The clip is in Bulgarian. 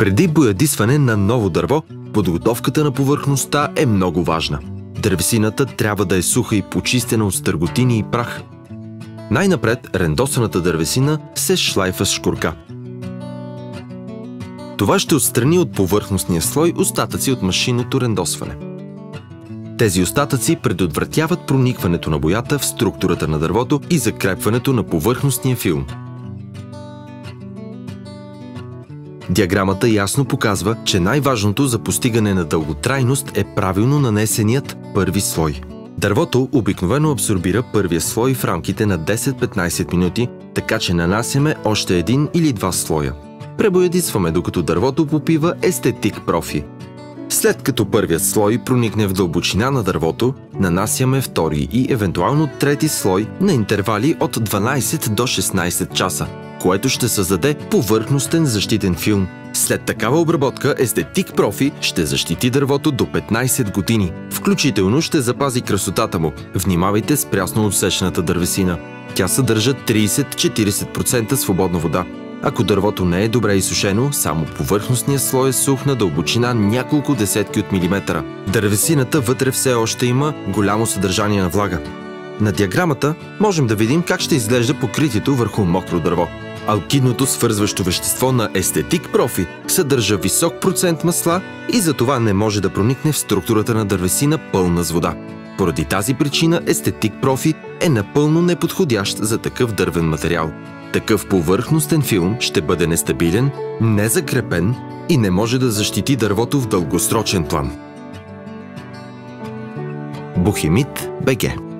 Преди боядисване на ново дърво, подготовката на повърхността е много важна. Дървесината трябва да е суха и почистена от стърготини и прах. Най-напред рендосаната дървесина се шлайфа с шкурка. Това ще отстрани от повърхностния слой остатъци от машинното рендосване. Тези остатъци предотвратяват проникването на боята в структурата на дървото и закрепването на повърхностния филм. Диаграмата ясно показва, че най-важното за постигане на дълготрайност е правилно нанесеният първи слой. Дървото обикновено абсорбира първия слой в рамките на 10-15 минути, така че нанасяме още един или два слоя. Пребоядисваме, докато дървото попива Естетик Профи. След като първият слой проникне в дълбочина на дървото, нанасяме втори и евентуално трети слой на интервали от 12 до 16 часа, което ще създаде повърхностен защитен филм. След такава обработка Естетик Профи ще защити дървото до 15 години. Включително ще запази красотата му. Внимавайте с прясно отсечената дървесина. Тя съдържа 30-40% свободна вода. Ако дървото не е добре изсушено, само повърхностният слой е сух на дълбочина няколко десетки от милиметъра. Дървесината вътре все още има голямо съдържание на влага. На диаграмата можем да видим как ще изглежда покритието върху мокро дърво. Алкидното свързващо вещество на Естетик Профи съдържа висок процент масла и затова не може да проникне в структурата на дървесина пълна с вода. Поради тази причина Естетик Профи е напълно неподходящ за такъв дървен материал. Такъв повърхностен филм ще бъде нестабилен, незакрепен и не може да защити дървото в дългосрочен план. Бухемит БГ